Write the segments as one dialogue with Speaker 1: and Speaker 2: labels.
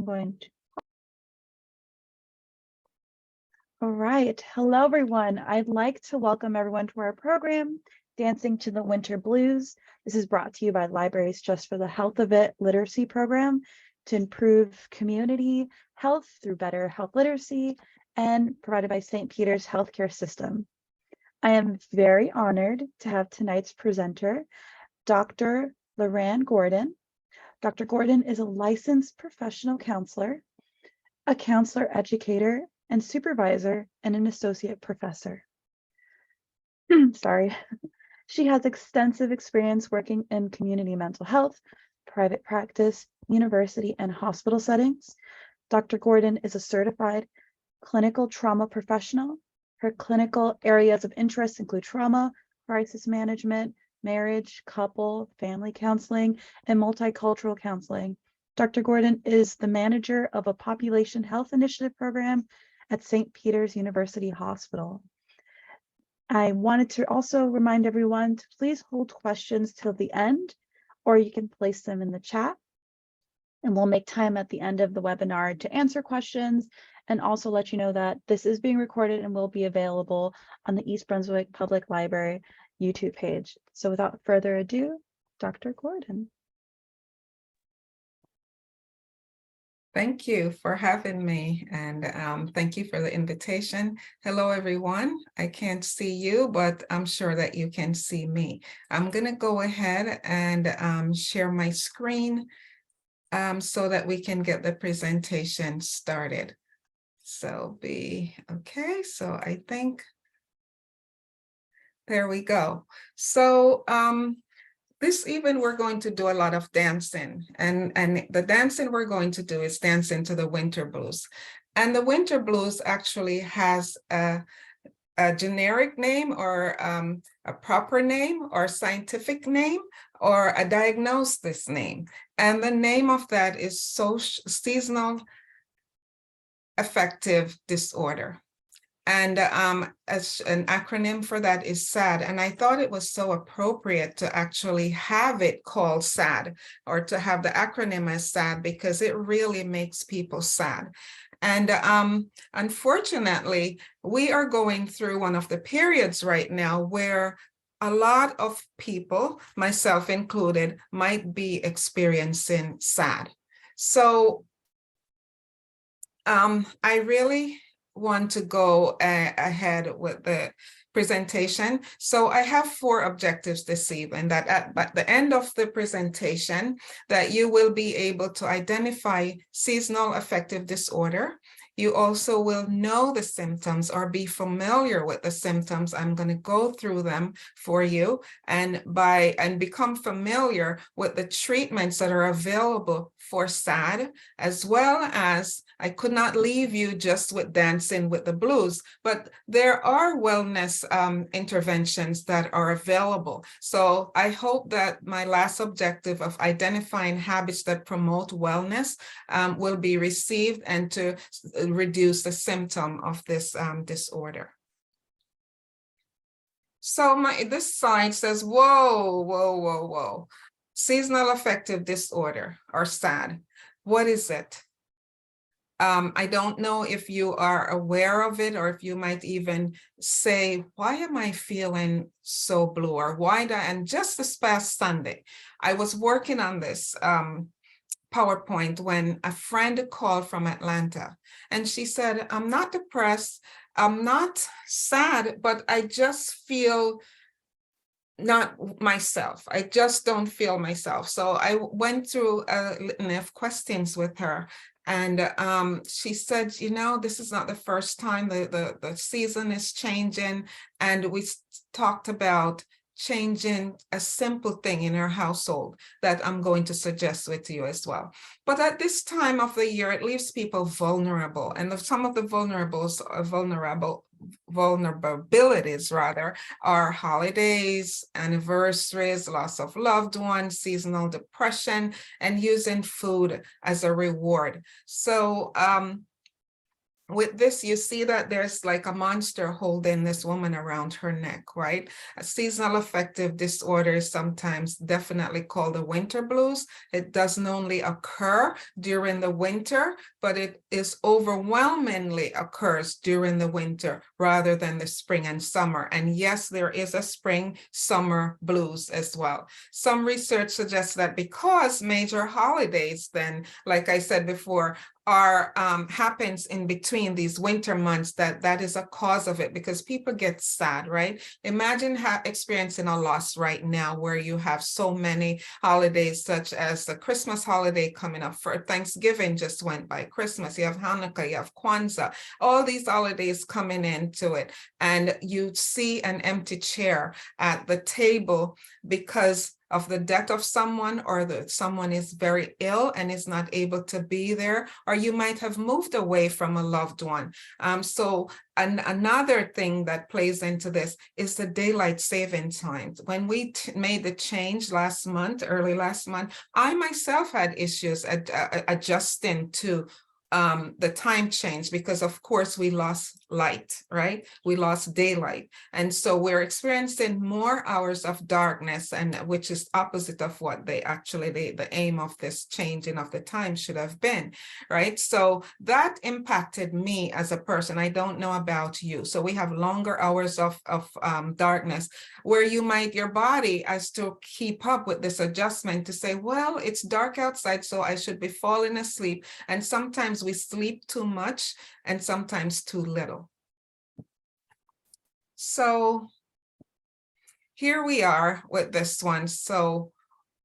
Speaker 1: going to. All right. Hello, everyone. I'd like to welcome everyone to our program, Dancing to the Winter Blues. This is brought to you by Libraries Just for the Health of It literacy program to improve community health through better health literacy and provided by St. Peter's Healthcare System. I am very honored to have tonight's presenter, Dr. Lorraine Gordon. Dr. Gordon is a licensed professional counselor, a counselor educator and supervisor, and an associate professor. Sorry. She has extensive experience working in community mental health, private practice, university, and hospital settings. Dr. Gordon is a certified clinical trauma professional. Her clinical areas of interest include trauma, crisis management, marriage, couple, family counseling, and multicultural counseling. Dr. Gordon is the manager of a population health initiative program at St. Peter's University Hospital. I wanted to also remind everyone to please hold questions till the end, or you can place them in the chat. And we'll make time at the end of the webinar to answer questions and also let you know that this is being recorded and will be available on the East Brunswick Public Library YouTube page. So without further ado, Dr. Gordon.
Speaker 2: Thank you for having me, and thank you for the invitation. Hello, everyone. I can't see you, but I'm sure that you can see me. I'm going to go ahead and share my screen so that we can get the presentation started. So okay. So I think there we go. So this evening, we're going to do a lot of dancing, and the dancing we're going to do is Dancing to the Winter Blues. And the Winter Blues actually has a generic name or a proper name or scientific name or a diagnosis name. And the name of that is Seasonal Affective Disorder. And as an acronym for that is SAD. And I thought it was so appropriate to actually have it called SAD, or to have the acronym as SAD, because it really makes people sad. And unfortunately, we are going through one of the periods right now where a lot of people, myself included, might be experiencing SAD. So I really want to go ahead with the presentation. So I have 4 objectives this evening, that at the end of the presentation, that you will be able to identify seasonal affective disorder. You also will know the symptoms or be familiar with the symptoms. I'm going to go through them for you and become familiar with the treatments that are available for SAD, as well as I could not leave you just with Dancing with the Blues, but there are wellness interventions that are available. So I hope that my last objective of identifying habits that promote wellness will be received, and to reduce the symptom of this disorder. So this slide says, whoa. Seasonal affective disorder, or SAD. What is it? I don't know if you are aware of it, or if you might even say, why am I feeling so blue, or why? And just this past Sunday, I was working on this PowerPoint when a friend called from Atlanta, and she said, I'm not depressed, I'm not sad, but I just feel not myself. I just don't feel myself. So I went through a litany of questions with her. And she said, you know, this is not the first time the season is changing. And we talked about changing a simple thing in her household that I'm going to suggest with you as well. But at this time of the year, it leaves people vulnerable. And some of the vulnerabilities rather are holidays, anniversaries, loss of loved ones, seasonal depression, and using food as a reward. So with this, you see that there's like a monster holding this woman around her neck, right? A seasonal affective disorder is sometimes definitely called the winter blues. It doesn't only occur during the winter, but it is overwhelmingly occurs during the winter rather than the spring and summer. And yes, there is a spring summer blues as well. Some research suggests that because major holidays then, like I said before, are happens in between these winter months, that is a cause of it, because people get sad, right? Imagine experiencing a loss right now where you have so many holidays, such as the Christmas holiday coming up. For Thanksgiving just went by, Christmas, you have Hanukkah, you have Kwanzaa, all these holidays coming into it, and you see an empty chair at the table because of the death of someone, or that someone is very ill and is not able to be there, or you might have moved away from a loved one. So another thing that plays into this is the daylight saving time. When we made the change last month, early last month, I myself had issues adjusting to the time change, because of course we lost light, right? We lost daylight. And so we're experiencing more hours of darkness, and which is opposite of what they actually, the aim of this changing of the time should have been, right? So that impacted me as a person. I don't know about you. So we have longer hours of darkness, where you might, your body has to keep up with this adjustment to say, well, it's dark outside, so I should be falling asleep. And sometimes we sleep too much and sometimes too little. So here we are with this one. So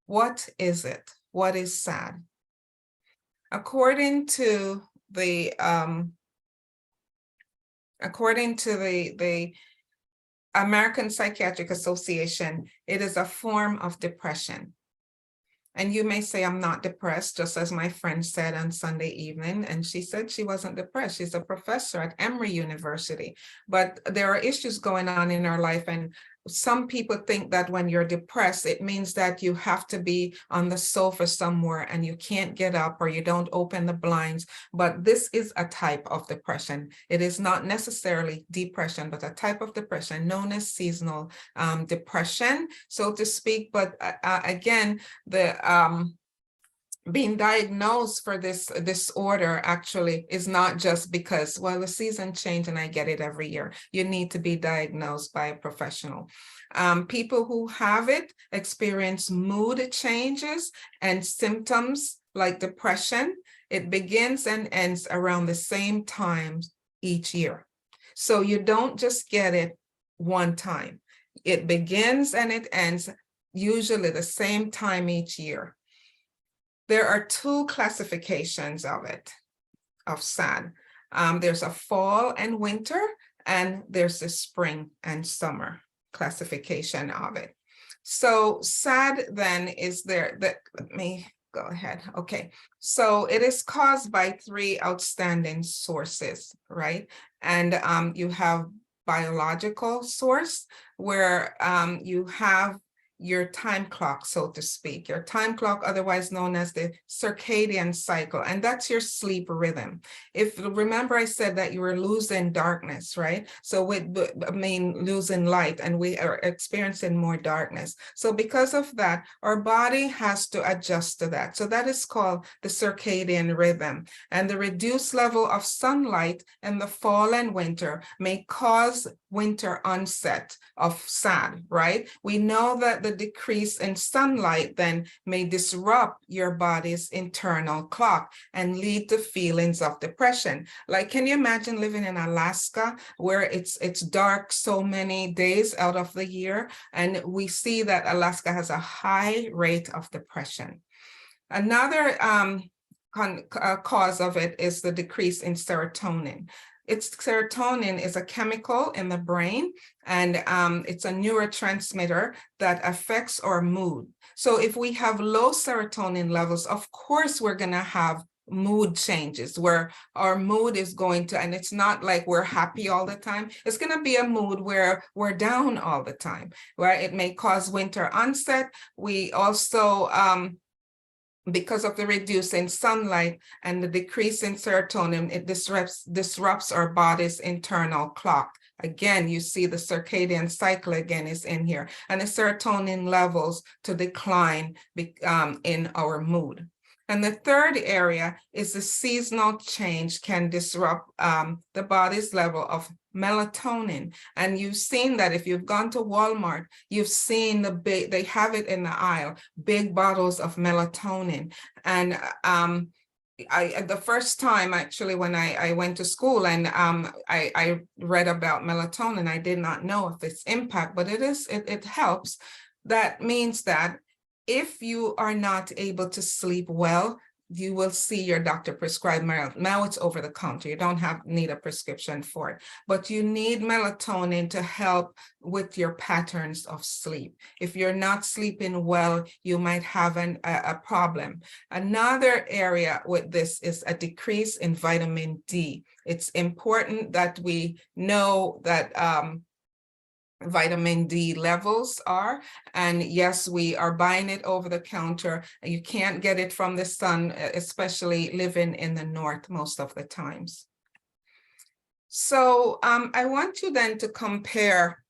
Speaker 2: what is it? What is sad? According to the American Psychiatric Association, it is a form of depression. And you may say, I'm not depressed, just as my friend said on Sunday evening. And she said she wasn't depressed. She's a professor at Emory University. But there are issues going on in her life. And some people think that when you're depressed, it means that you have to be on the sofa somewhere and you can't get up, or you don't open the blinds. But this is a type of depression. It is not necessarily depression, but a type of depression known as seasonal depression, so to speak. But again, the being diagnosed for this disorder actually is not just because, well, the season change and I get it every year. You need to be diagnosed by a professional. People who have it experience mood changes and symptoms like depression. It begins and ends around the same time each year. So you don't just get it one time. It begins and it ends usually the same time each year. There are two classifications of it, of SAD. There's a fall and winter, and there's a spring and summer classification of it. So SAD then is there, let me go ahead. Okay, so it is caused by three outstanding sources, right? And you have biological source, where you have your time clock, so to speak, your time clock, otherwise known as the circadian cycle, and that's your sleep rhythm. If remember, I said that you were losing darkness, right? So losing light, and we are experiencing more darkness. So because of that, our body has to adjust to that. So that is called the circadian rhythm. And the reduced level of sunlight in the fall and winter may cause winter onset of SAD, right? We know that the decrease in sunlight then may disrupt your body's internal clock and lead to feelings of depression. Like, can you imagine living in Alaska where it's dark so many days out of the year? And we see that Alaska has a high rate of depression. Another cause of it is the decrease in serotonin. Serotonin is a chemical in the brain, and it's a neurotransmitter that affects our mood. So if we have low serotonin levels, of course, we're going to have mood changes where our mood is going to, and it's not like we're happy all the time. It's going to be a mood where we're down all the time, where it may cause winter onset. We also because of the reduce in sunlight and the decrease in serotonin, it disrupts our body's internal clock. Again, you see the circadian cycle again is in here, and the serotonin levels to decline in our mood. And the third area is the seasonal change can disrupt the body's level of melatonin. And you've seen that if you've gone to Walmart, you've seen they have it in the aisle, big bottles of melatonin. And the first time actually when I went to school and I read about melatonin, I did not know of its impact, but it helps. That means that if you are not able to sleep well, you will see your doctor prescribe melatonin. Now it's over the counter. You don't need a prescription for it, but you need melatonin to help with your patterns of sleep. If you're not sleeping well, you might have a problem. Another area with this is a decrease in vitamin D. It's important that we know that vitamin D levels are, and yes, we are buying it over the counter. You can't get it from the sun, especially living in the north most of the times. So I want you then to compare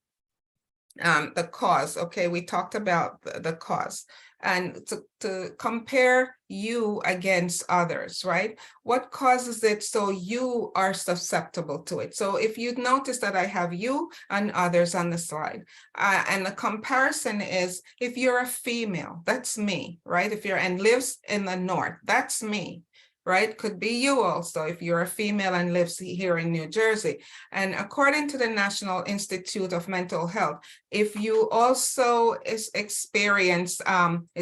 Speaker 2: the cause. Okay, we talked about the cause, and to compare you against others, right? What causes it so you are susceptible to it? So if you notice that I have you and others on the slide, and the comparison is if you're a female, that's me, right? If you're and lives in the north, that's me. Right? Could be you also if you're a female and lives here in New Jersey. And according to the National Institute of Mental Health, if you also experience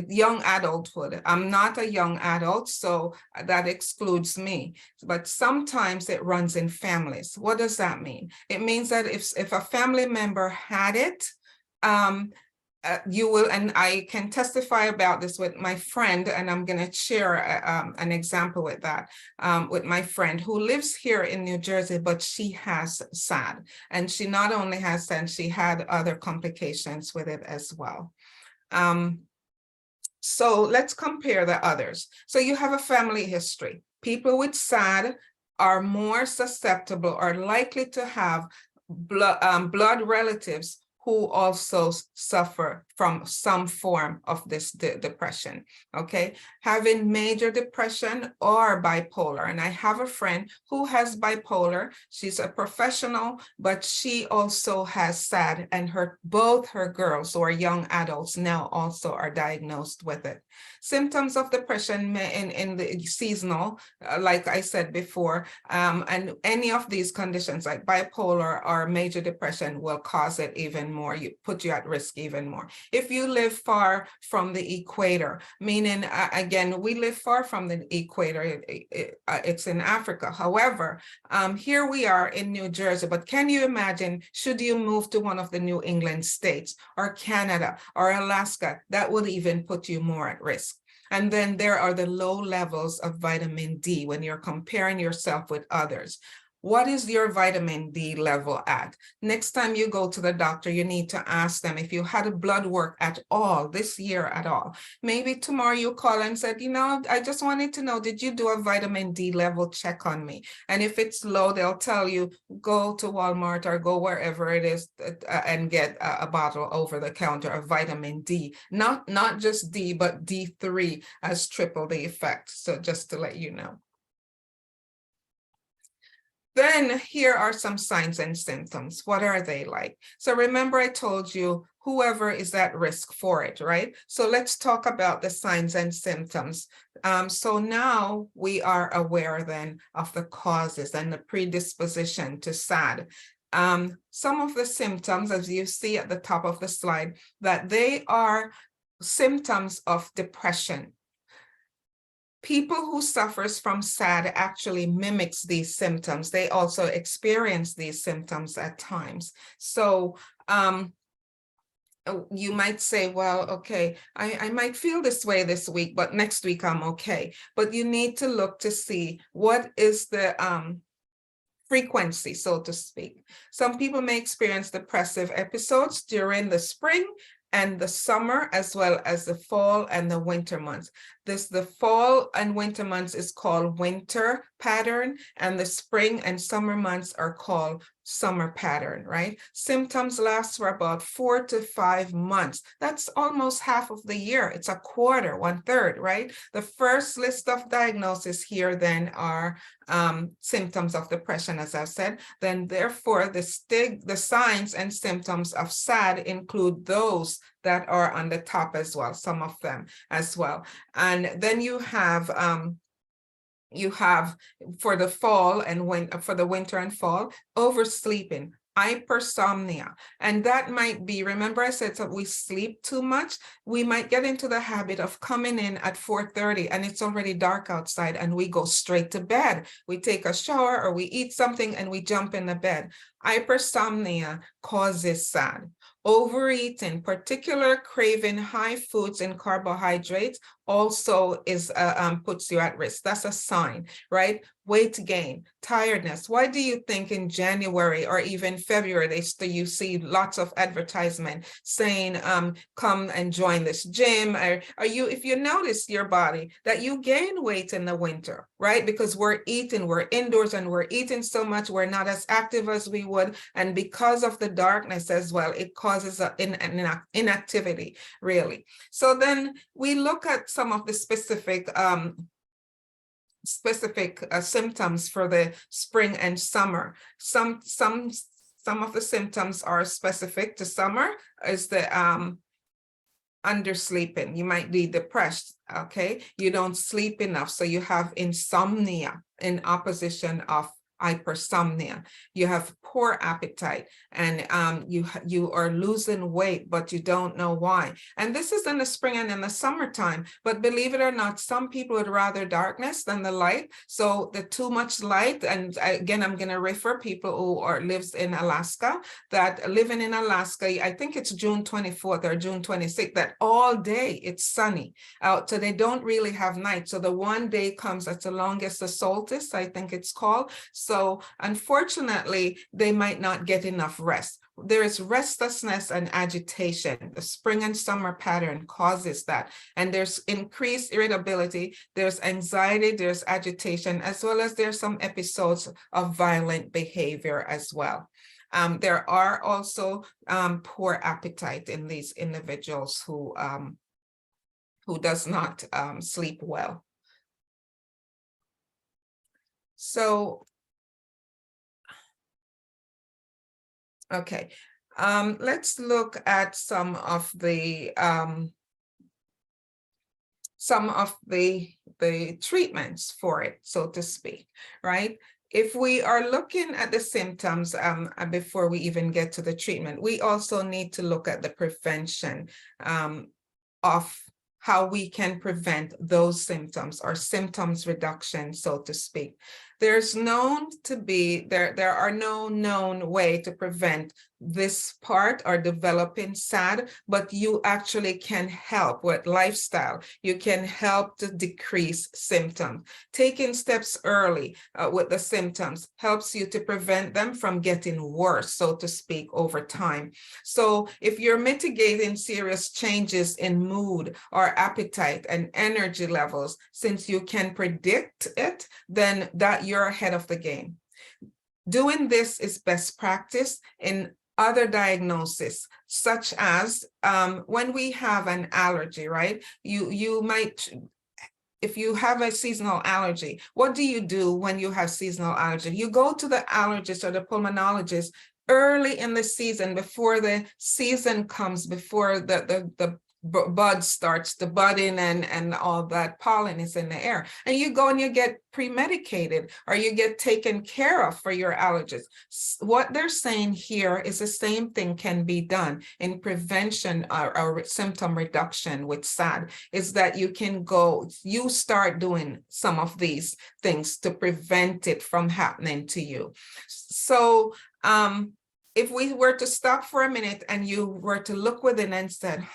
Speaker 2: young adulthood, I'm not a young adult, so that excludes me, but sometimes it runs in families. What does that mean? It means that if a family member had it, you will, and I can testify about this with my friend, and I'm going to share an example with that, with my friend who lives here in New Jersey, but she has SAD, and she not only has SAD, she had other complications with it as well. So let's compare the others. So you have a family history. People with SAD are more susceptible or likely to have blood relatives who also suffer from some form of this depression, okay? Having major depression or bipolar. And I have a friend who has bipolar. She's a professional, but she also has SAD, and both her girls, who are young adults now, also are diagnosed with it. Symptoms of depression in the seasonal, like I said before, and any of these conditions like bipolar or major depression will cause it even more, put you at risk even more. If you live far from the equator, meaning, again, we live far from the equator, it's in Africa. However, here we are in New Jersey, but can you imagine, should you move to one of the New England states or Canada or Alaska, that would even put you more at risk. And then there are the low levels of vitamin D when you're comparing yourself with others. What is your vitamin D level at? Next time you go to the doctor, you need to ask them if you had a blood work at all this year at all. Maybe tomorrow you call and said, you know, I just wanted to know, did you do a vitamin D level check on me? And if it's low, they'll tell you, go to Walmart or go wherever it is and get a bottle over the counter of vitamin D. Not just D, but D3 has triple the effect. So just to let you know. Then here are some signs and symptoms. What are they like? So remember I told you whoever is at risk for it, right? So let's talk about the signs and symptoms. So now we are aware then of the causes and the predisposition to SAD. Some of the symptoms, as you see at the top of the slide, that they are symptoms of depression. People who suffers from SAD actually mimics these symptoms. They also experience these symptoms at times. So you might say, well, okay, I might feel this way this week, but next week I'm okay. But you need to look to see what is the frequency, so to speak. Some people may experience depressive episodes during the spring and the summer, as well as the fall and the winter months. The fall and winter months is called winter pattern, and the spring and summer months are called summer pattern, right? Symptoms last for about 4 to 5 months. That's almost half of the year. It's a quarter, 1/3, right? The first list of diagnosis here then are symptoms of depression, as I've said. Then therefore the signs and symptoms of SAD include those that are on the top as well, some of them as well. And then you have for the fall and for the winter and fall, oversleeping, hypersomnia. And that might be, remember I said that we sleep too much, we might get into the habit of coming in at 4:30 and it's already dark outside and we go straight to bed. We take a shower or we eat something and we jump in the bed. Hypersomnia causes SAD. Overeating, particular craving high foods and carbohydrates, also is puts you at risk. That's a sign, right? Weight gain, tiredness. Why do you think in January or even February you see lots of advertisement saying come and join this gym? If you notice your body that you gain weight in the winter, right? Because we're indoors and we're eating so much, we're not as active as we would, and because of the darkness as well, it causes inactivity, really. So then we look at some of the specific symptoms for the spring and summer. Some of the symptoms are specific to summer, is the undersleeping. You might be depressed, okay? You don't sleep enough, so you have insomnia in opposition of hypersomnia. You have poor appetite, and you are losing weight, but you don't know why. And this is in the spring and in the summertime, but believe it or not, some people would rather darkness than the light. So the too much light, and again, I'm going to refer people who lives in Alaska, that living in Alaska, I think it's June 24th or June 26th, that all day it's sunny out, so they don't really have night. So the one day comes, that's the longest, the solstice, I think it's called. So unfortunately, they might not get enough rest. There is restlessness and agitation. The spring and summer pattern causes that. And there's increased irritability, there's anxiety, there's agitation, as well as there's some episodes of violent behavior as well. There are also poor appetite in these individuals who does not sleep well. So, okay, let's look at some of the treatments for it, so to speak, right? If we are looking at the symptoms before we even get to the treatment, we also need to look at the prevention of how we can prevent those symptoms, or symptoms reduction, so to speak. There's known to be, there are no known way to prevent this part or developing SAD, but you actually can help with lifestyle. You can help to decrease symptoms. Taking steps early with the symptoms helps you to prevent them from getting worse, so to speak, over time. So if you're mitigating serious changes in mood or appetite and energy levels, since you can predict it, then that you're ahead of the game. Doing this is best practice in other diagnoses, such as when we have an allergy, right? You might, if you have a seasonal allergy, what do you do when you have seasonal allergy? You go to the allergist or the pulmonologist early in the season, before the season comes, before the bud starts to budding and all that pollen is in the air, and you go and you get pre-medicated or you get taken care of for your allergies. What they're saying here is the same thing can be done in prevention or symptom reduction with SAD, is that you start doing some of these things to prevent it from happening to you. So if we were to stop for a minute and you were to look within and said,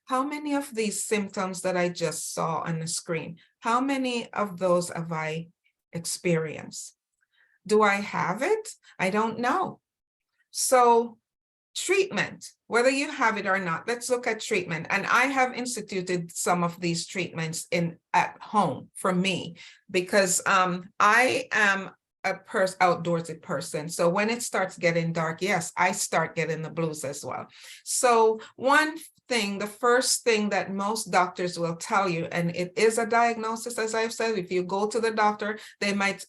Speaker 2: how many of these symptoms that I just saw on the screen, how many of those have I experienced? Do I have it? I don't know. So Treatment, whether you have it or not, let's look at treatment. And I have instituted some of these treatments at home for me, because I am a outdoorsy person. So when it starts getting dark, yes, I start getting the blues as well. So the first thing that most doctors will tell you, and it is a diagnosis, as I've said, if you go to the doctor, they might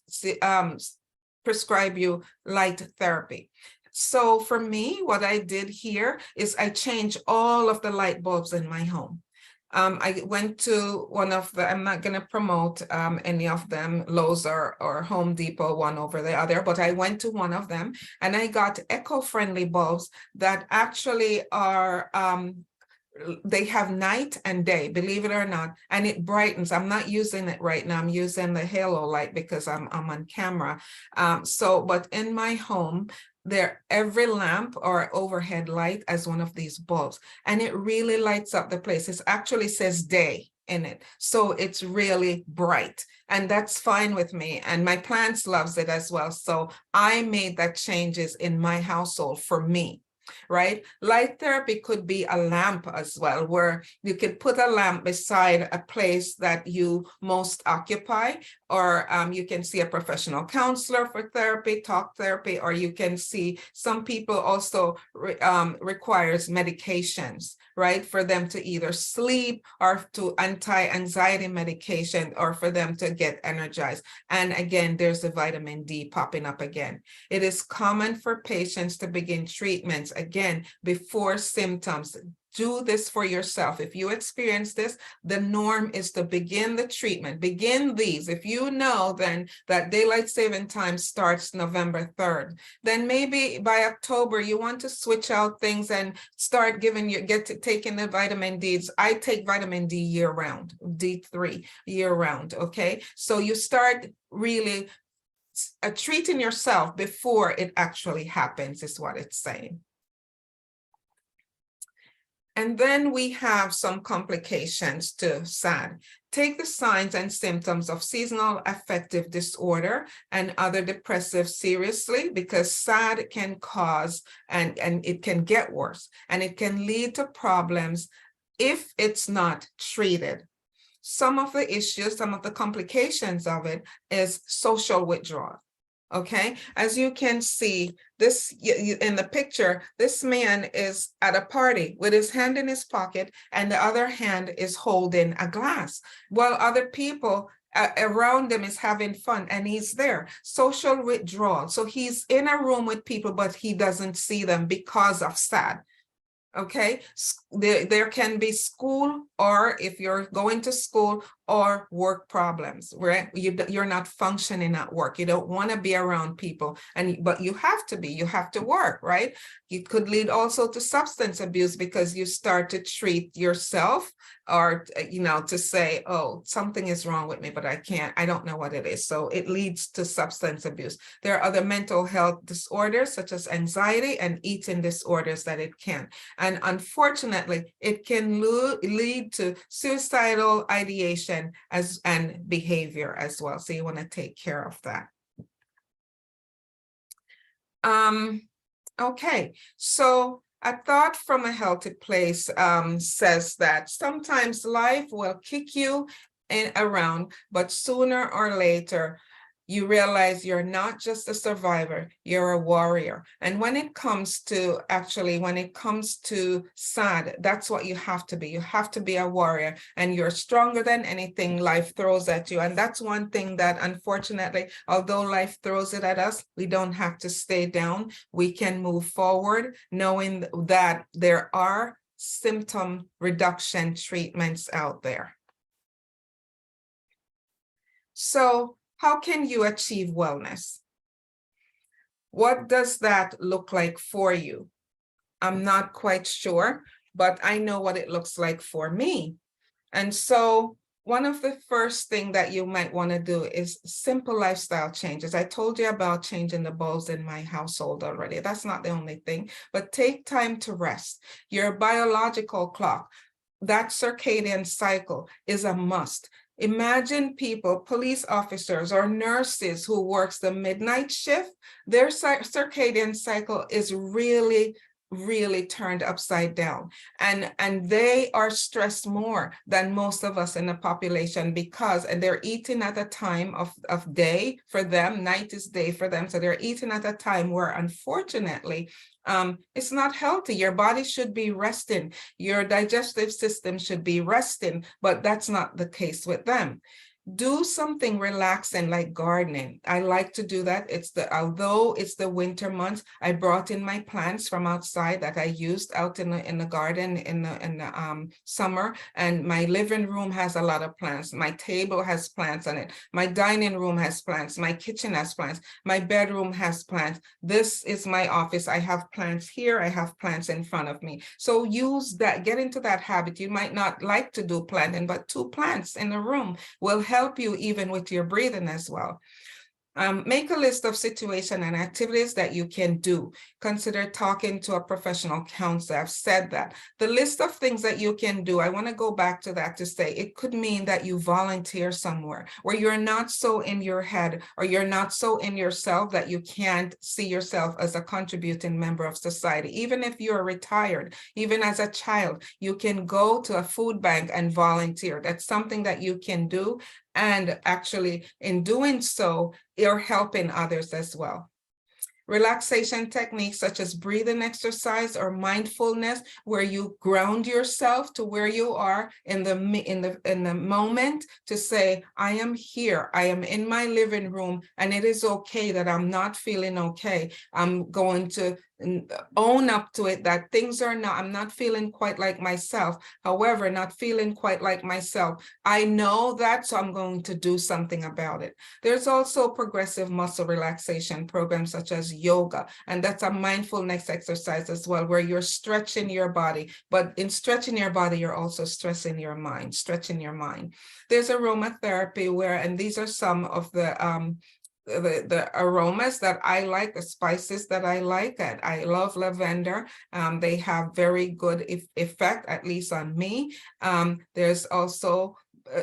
Speaker 2: prescribe you light therapy. So for me, what I did here is I changed all of the light bulbs in my home. I went to one of the, I'm not going to promote any of them, Lowe's or Home Depot, one over the other, but I went to one of them and I got eco-friendly bulbs that actually are, they have night and day, believe it or not, and it brightens. I'm not using it right now. I'm using the halo light because I'm on camera. But in my home, every lamp or overhead light as one of these bulbs, and it really lights up the place. It actually says day in it, so it's really bright, and that's fine with me, and my plants loves it as well. So I made that changes in my household for me. Right? Light therapy could be a lamp as well, where you could put a lamp beside a place that you most occupy, or you can see a professional counselor for therapy, talk therapy, or you can see some people also requires medications, right? For them to either sleep or to anti-anxiety medication, or for them to get energized. And again, there's the vitamin D popping up again. It is common for patients to begin treatments again before symptoms. Do this for yourself. If you experience this, the norm is to begin the treatment. Begin these. If you know then that daylight saving time starts November 3rd, then maybe by October you want to switch out things and start taking the vitamin Ds. I take vitamin D year round, D3 year round. Okay, so you start really treating yourself before it actually happens, is what it's saying. And then we have some complications to SAD. Take the signs and symptoms of seasonal affective disorder and other depressive seriously, because SAD can cause and it can get worse, and it can lead to problems if it's not treated. Some of the issues, some of the complications of it is social withdrawal. Okay, as you can see this in the picture, this man is at a party with his hand in his pocket and the other hand is holding a glass, while other people around him is having fun, and he's there. Social withdrawal. So he's in a room with people, but he doesn't see them because of SAD. Okay, there can be school, or if you're going to school, or work problems, right? You're not functioning at work. You don't want to be around people, but you have to work, right? It could lead also to substance abuse, because you start to treat yourself, or to say, oh, something is wrong with me, but I don't know what it is. So it leads to substance abuse. There are other mental health disorders such as anxiety and eating disorders that it can. And unfortunately, it can lead to suicidal ideation and behavior as well. So you want to take care of that. Okay, so a thought from a healthy place says that sometimes life will kick you around, but sooner or later, you realize you're not just a survivor, you're a warrior. And when it comes to SAD, that's what you have to be. You have to be a warrior, and you're stronger than anything life throws at you. And that's one thing that, unfortunately, although life throws it at us, we don't have to stay down. We can move forward, knowing that there are symptom reduction treatments out there. So, how can you achieve wellness? What does that look like for you? I'm not quite sure, but I know what it looks like for me. And so one of the first things that you might want to do is simple lifestyle changes. I told you about changing the bulbs in my household already. That's not the only thing, but take time to rest. Your biological clock, that circadian cycle, is a must. Imagine people, police officers or nurses who works the midnight shift, their circadian cycle is really really turned upside down, and they are stressed more than most of us in the population, because and they're eating at a time of day for them, night is day for them, so they're eating at a time where unfortunately it's not healthy. Your body should be resting, your digestive system should be resting, but that's not the case with them. Do something relaxing like gardening. I like to do that. Although it's the winter months, I brought in my plants from outside that I used out in the garden in the summer, and my living room has a lot of plants. My table has plants on it. My dining room has plants. My kitchen has plants. My bedroom has plants. This is my office. I have plants here. I have plants in front of me. So use that, get into that habit. You might not like to do planting, but 2 plants in a room will help you even with your breathing as well. Make a list of situations and activities that you can do. Consider talking to a professional counselor. I've said that. The list of things that you can do, I want to go back to that to say it could mean that you volunteer somewhere where you're not so in your head or you're not so in yourself that you can't see yourself as a contributing member of society. Even if you're retired, even as a child, you can go to a food bank and volunteer. That's something that you can do. And actually, in doing so, you're helping others as well. Relaxation techniques such as breathing exercise or mindfulness, where you ground yourself to where you are in the moment to say, I am here, I am in my living room, and it is okay that I'm not feeling okay. I'm going to own up to it that things are not, I'm not feeling quite like myself. However, not feeling quite like myself, I know that, so I'm going to do something about it. There's also progressive muscle relaxation programs such as yoga, and that's a mindfulness exercise as well, where you're stretching your body, but in stretching your body, you're also stressing your mind, stretching your mind. There's aromatherapy where, and these are some of the aromas that I like, the spices that I like. I love lavender. They have very good effect, at least on me. There's also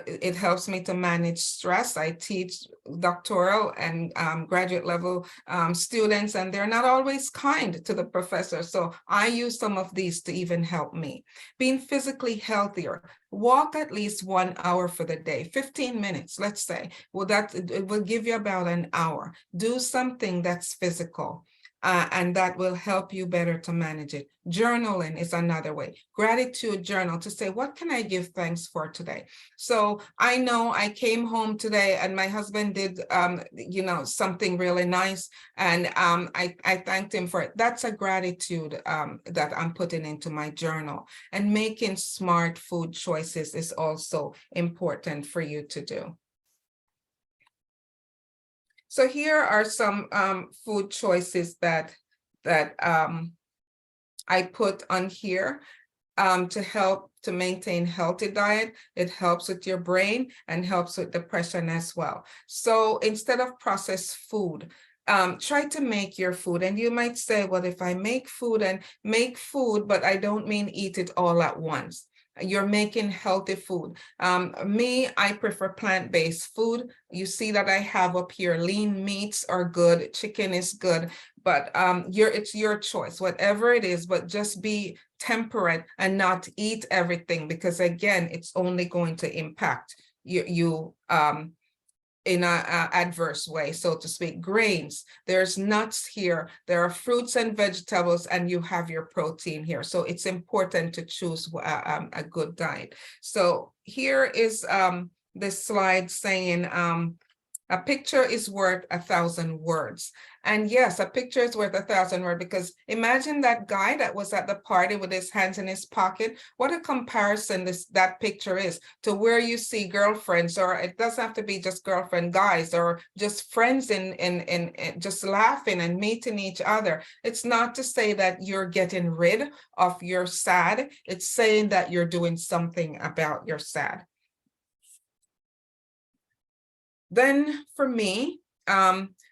Speaker 2: it helps me to manage stress. I teach doctoral and graduate level students, and they're not always kind to the professor. So I use some of these to even help me. Being physically healthier, walk at least 1 hour for the day, 15 minutes, let's say. Well, it will give you about an hour. Do something that's physical. And that will help you better to manage it. Journaling is another way. Gratitude journal to say, what can I give thanks for today? So I know I came home today and my husband did, something really nice, and I thanked him for it. That's a gratitude that I'm putting into my journal. And making smart food choices is also important for you to do. So here are some food choices that I put on here to help to maintain healthy diet. It helps with your brain and helps with depression as well. So instead of processed food, try to make your food. And you might say, well, if I make food, but I don't mean eat it all at once. You're making healthy food. I prefer plant-based food. You see that I have up here, lean meats are good, chicken is good, but it's your choice, whatever it is, but just be temperate and not eat everything, because again, it's only going to impact you in an adverse way, so to speak. Grains, there's nuts here, there are fruits and vegetables, and you have your protein here. So it's important to choose a good diet. So here is this slide saying, a picture is worth 1,000 words. And yes, a picture is worth 1,000 words, because imagine that guy that was at the party with his hands in his pocket. What a comparison that picture is to where you see girlfriends, or it doesn't have to be just girlfriend guys, or just friends in just laughing and meeting each other. It's not to say that you're getting rid of your sad. It's saying that you're doing something about your sad. Then for me,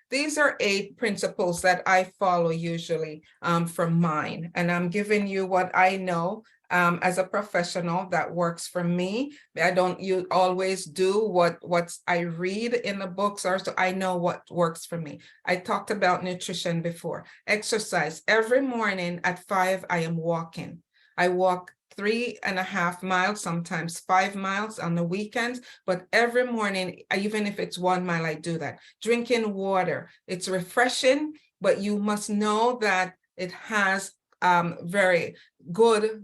Speaker 2: these are 8 principles that I follow usually from mine, and I'm giving you what I know as a professional, that works for me. I don't always do what I read in the books, or so I know what works for me. I talked about nutrition before. Exercise. Every morning at 5, I am walking. I walk 3.5 miles, sometimes 5 miles on the weekends, but every morning, even if it's 1 mile, I do that. Drinking water. It's refreshing, but you must know that it has very good,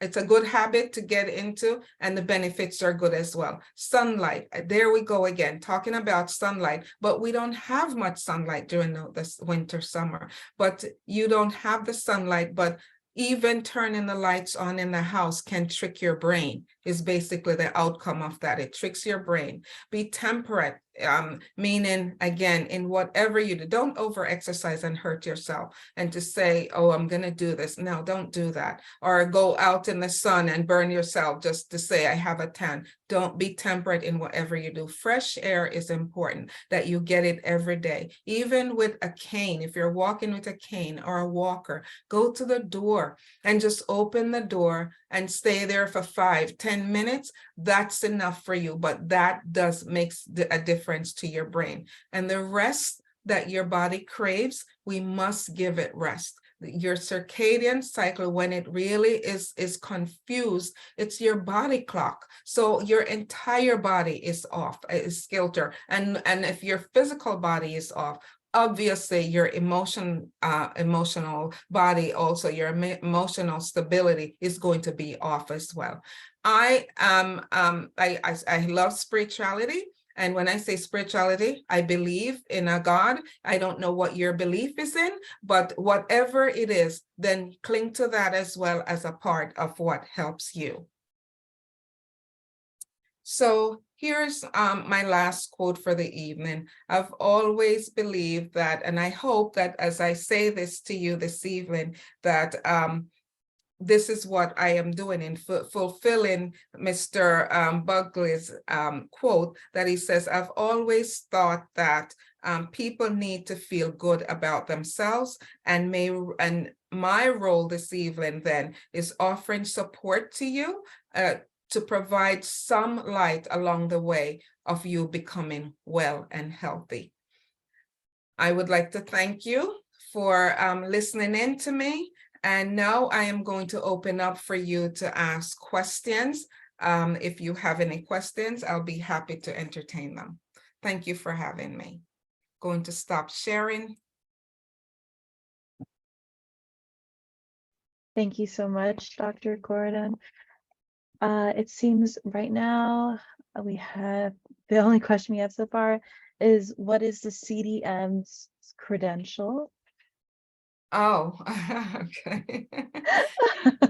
Speaker 2: it's a good habit to get into, and the benefits are good as well. Sunlight, there we go again, talking about sunlight, but we don't have much sunlight during this winter, summer, but you don't have the sunlight, but even turning the lights on in the house can trick your brain, is basically the outcome of that. It tricks your brain. Be temperate, meaning, again, in whatever you do, don't over exercise and hurt yourself, and to say, oh, I'm going to do this. No, don't do that. Or go out in the sun and burn yourself just to say, I have a tan. Don't. Be temperate in whatever you do. Fresh air is important, that you get it every day. Even with a cane, if you're walking with a cane or a walker, go to the door and just open the door and stay there for 5-10 minutes. That's enough for you, but that makes a difference to your brain. And the rest that your body craves, we must give it rest. Your circadian cycle, when it really is confused, it's your body clock. So your entire body is off, is kilter. And if your physical body is off, obviously your emotional body, also your emotional stability, is going to be off as well. I love spirituality. And when I say spirituality, I believe in a God. I don't know what your belief is in, but whatever it is, then cling to that as well as a part of what helps you. So here's my last quote for the evening. I've always believed that, and I hope that as I say this to you this evening, that this is what I am doing in fulfilling Mr. Bugley's quote, that he says, I've always thought that people need to feel good about themselves, and my role this evening then is offering support to you to provide some light along the way of you becoming well and healthy. I would like to thank you for listening in to me. And now I am going to open up for you to ask questions. If you have any questions, I'll be happy to entertain them. Thank you for having me. Going to stop sharing.
Speaker 1: Thank you so much, Dr. Gordon. It seems right now we have, the only question we have so far is, what is the CDM's credential?
Speaker 2: Oh, okay.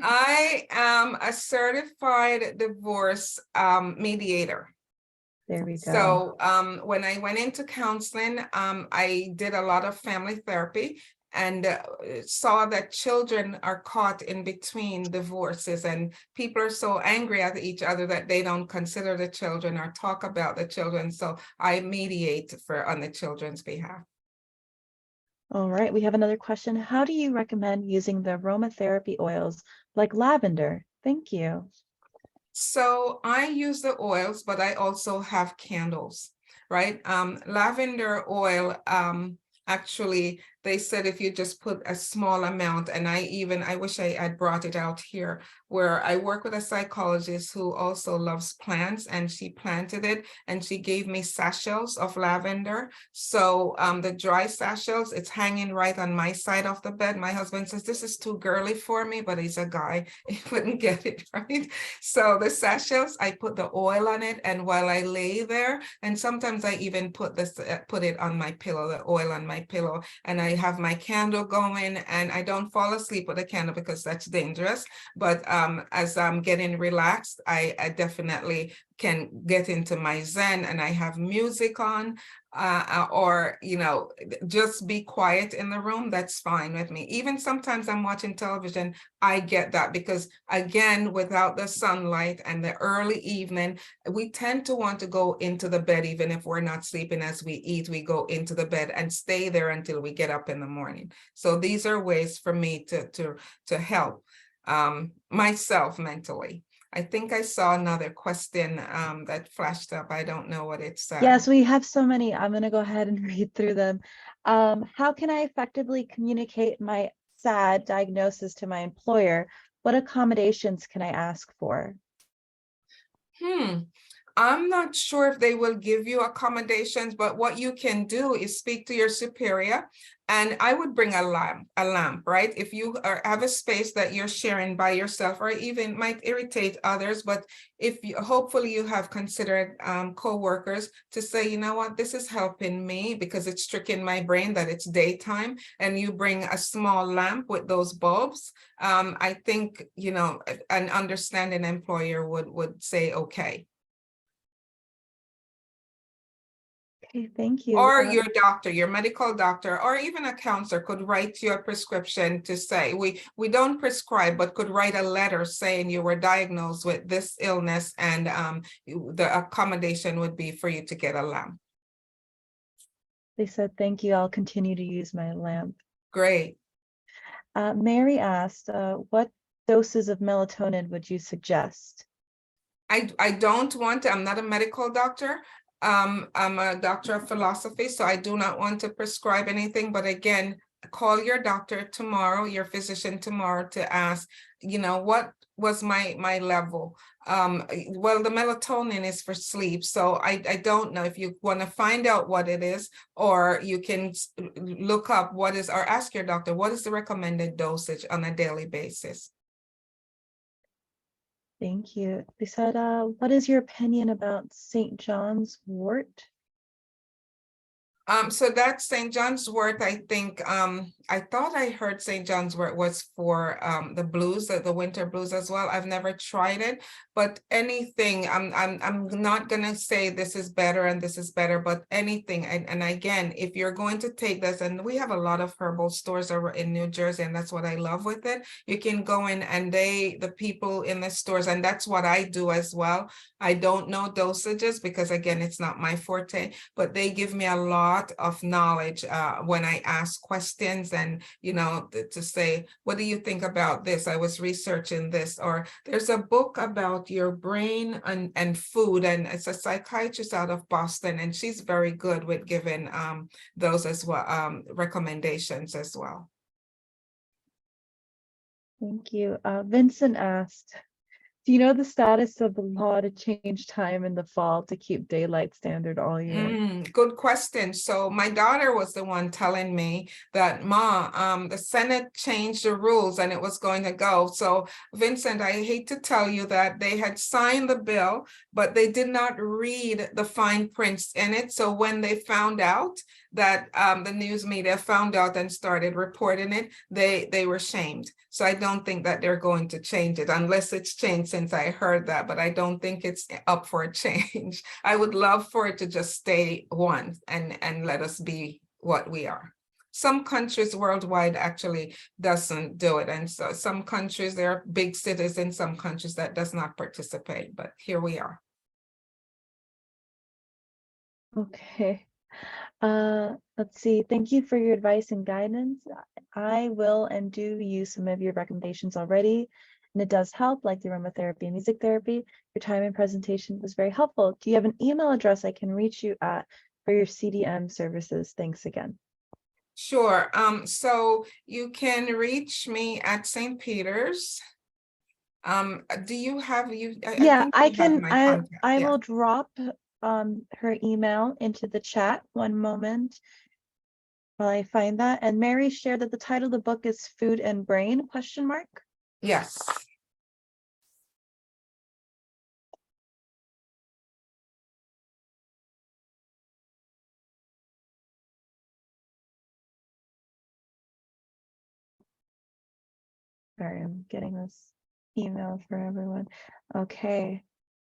Speaker 2: I am a certified divorce mediator.
Speaker 1: There we go.
Speaker 2: So when I went into counseling, I did a lot of family therapy, and saw that children are caught in between divorces, and people are so angry at each other that they don't consider the children or talk about the children. So I mediate on the children's behalf.
Speaker 1: All right, we have another question. How do you recommend using the aromatherapy oils like lavender? Thank you.
Speaker 2: So I use the oils, but I also have candles, right? Lavender oil, actually, they said if you just put a small amount, and I wish I had brought it out here, where I work with a psychologist who also loves plants, and she planted it, and she gave me sachets of lavender. So the dry sachets, it's hanging right on my side of the bed. My husband says, this is too girly for me, but he's a guy, he wouldn't get it, right? So the sachets, I put the oil on it, and while I lay there, and sometimes I even put it on my pillow, the oil on my pillow, and I have my candle going, and I don't fall asleep with a candle because that's dangerous. But as I'm getting relaxed, I definitely can get into my Zen, and I have music on, or, just be quiet in the room. That's fine with me. Even sometimes I'm watching television, I get that, because again, without the sunlight and the early evening, we tend to want to go into the bed. Even if we're not sleeping, as we eat, we go into the bed and stay there until we get up in the morning. So these are ways for me to help. myself mentally. I think I saw another question that flashed up. I don't know what it said.
Speaker 1: Yes, we have so many. I'm going to go ahead and read through them. How can I effectively communicate my SAD diagnosis to my employer? What accommodations can I ask for?
Speaker 2: I'm not sure if they will give you accommodations, but what you can do is speak to your superior. And I would bring a lamp, right? If you have a space that you're sharing by yourself, or even might irritate others, but if you, hopefully you have considered co-workers to say, you know what, this is helping me because it's tricking my brain that it's daytime, and you bring a small lamp with those bulbs. I think, you know, an understanding employer would say, okay.
Speaker 1: Okay, thank you.
Speaker 2: Or your doctor, your medical doctor, or even a counselor could write you a prescription to say, we don't prescribe, but could write a letter saying you were diagnosed with this illness, and the accommodation would be for you to get a lamp.
Speaker 1: They said, thank you. I'll continue to use my lamp.
Speaker 2: Great.
Speaker 1: Mary asked, what doses of melatonin would you suggest?
Speaker 2: I don't want to, I'm not a medical doctor. I'm a doctor of philosophy, so I do not want to prescribe anything. But again, call your doctor tomorrow, your physician tomorrow, to ask, you know, what was my level? Well, the melatonin is for sleep, so I don't know if you want to find out what it is, or you can look up what is, or ask your doctor, what is the recommended dosage on a daily basis?
Speaker 1: Thank you. They said, what is your opinion about St. John's wort?
Speaker 2: So that's St. John's wort. I think I thought I heard St. John's wort was for the blues, the winter blues as well. I've never tried it, but anything, I'm not gonna say this is better and this is better, but anything. And again, if you're going to take this, and we have a lot of herbal stores over in New Jersey, and that's what I love with it. You can go in and the people in the stores, and that's what I do as well. I don't know dosages because again, it's not my forte, but they give me a lot of knowledge when I ask questions, and you know, to say, what do you think about this? I was researching this. Or there's a book about your brain and food, and it's a psychiatrist out of Boston, and she's very good with giving those as well, recommendations as well.
Speaker 1: Thank you. Vincent asked, do you know the status of the law to change time in the fall to keep daylight standard all year?
Speaker 2: Good question. So my daughter was the one telling me that, Ma, the Senate changed the rules and it was going to go. So Vincent, I hate to tell you that they had signed the bill, but they did not read the fine prints in it. So when they found out that the news media found out and started reporting it, they were shamed. So I don't think that they're going to change it unless it's changed since I heard that, but I don't think it's up for a change. I would love for it to just stay one and let us be what we are. Some countries worldwide actually doesn't do it. And so some countries, there are big cities in some countries that does not participate, but here we are.
Speaker 1: Okay. Let's see. Thank you for your advice and guidance. I will and do use some of your recommendations already, and it does help, like the aromatherapy and music therapy. Your time and presentation was very helpful. Do you have an email address I can reach you at for your CDM services? Thanks again.
Speaker 2: Sure. So you can reach me at St. Peter's. Do you have
Speaker 1: Yeah,
Speaker 2: I think you have my contact.
Speaker 1: I
Speaker 2: Yeah.
Speaker 1: will drop her email into the chat. One moment while I find that. And Mary shared that the title of the book is Food and Brain, question mark.
Speaker 2: Yes.
Speaker 1: Sorry, I'm getting this email for everyone. Okay.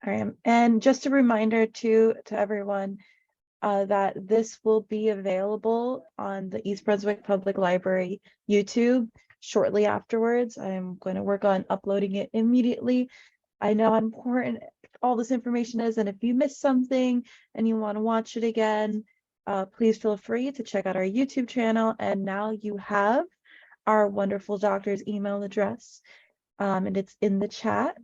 Speaker 1: All right. And just a reminder to everyone that this will be available on the East Brunswick Public Library YouTube shortly afterwards. I'm going to work on uploading it immediately. I know how important all this information is, and if you missed something and you want to watch it again, please feel free to check out our YouTube channel. And now you have our wonderful doctor's email address. And it's in the chat.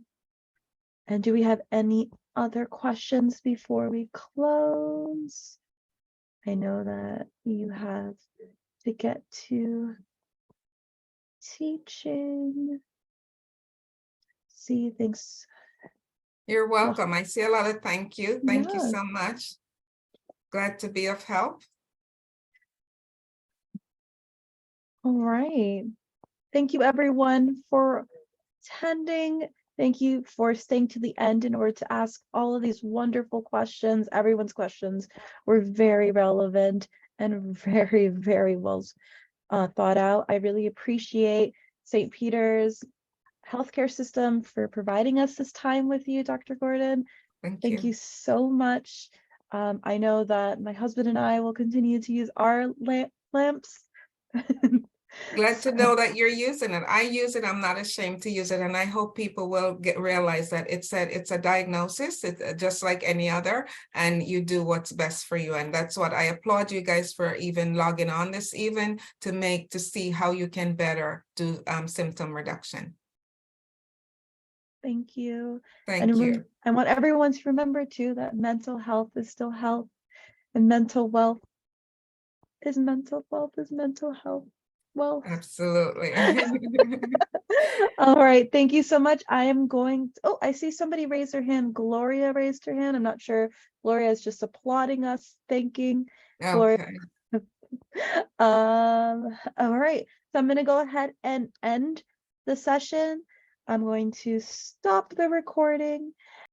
Speaker 1: And do we have any other questions before we close? I know that you have to get to teaching. See, thanks.
Speaker 2: You're
Speaker 1: Well,
Speaker 2: welcome. I see a lot of thank you. Thank you
Speaker 1: yeah.
Speaker 2: so much. Glad to be of help.
Speaker 1: All right. Thank you everyone for attending. Thank you for staying to the end in order to ask all of these wonderful questions. Everyone's questions were very relevant and very, very well thought out. I really appreciate St. Peter's healthcare system for providing us this time with you, Dr. Gordon.
Speaker 2: Thank
Speaker 1: Thank
Speaker 2: you.
Speaker 1: you so much. I know that my husband and I will continue to use our lamps.
Speaker 2: Glad to
Speaker 1: So,
Speaker 2: know that you're using it. I use it. I'm not ashamed to use it. And I hope people will realize that it's a diagnosis. It's just like any other, and you do what's best for you. And that's what I applaud you guys for even logging on this even to see how you can better do symptom reduction.
Speaker 1: thank you.
Speaker 2: Thank you.
Speaker 1: I want everyone to remember too that mental health is still health, and mental wealth is mental wealth is mental health wealth.
Speaker 2: Absolutely.
Speaker 1: All right, thank you so much. I am going to, oh, I see somebody raise their hand. Gloria raised her hand. I'm not sure. Gloria is just applauding us, thanking Gloria.
Speaker 2: Okay.
Speaker 1: All right, so I'm going to go ahead and end the session. I'm going to stop the recording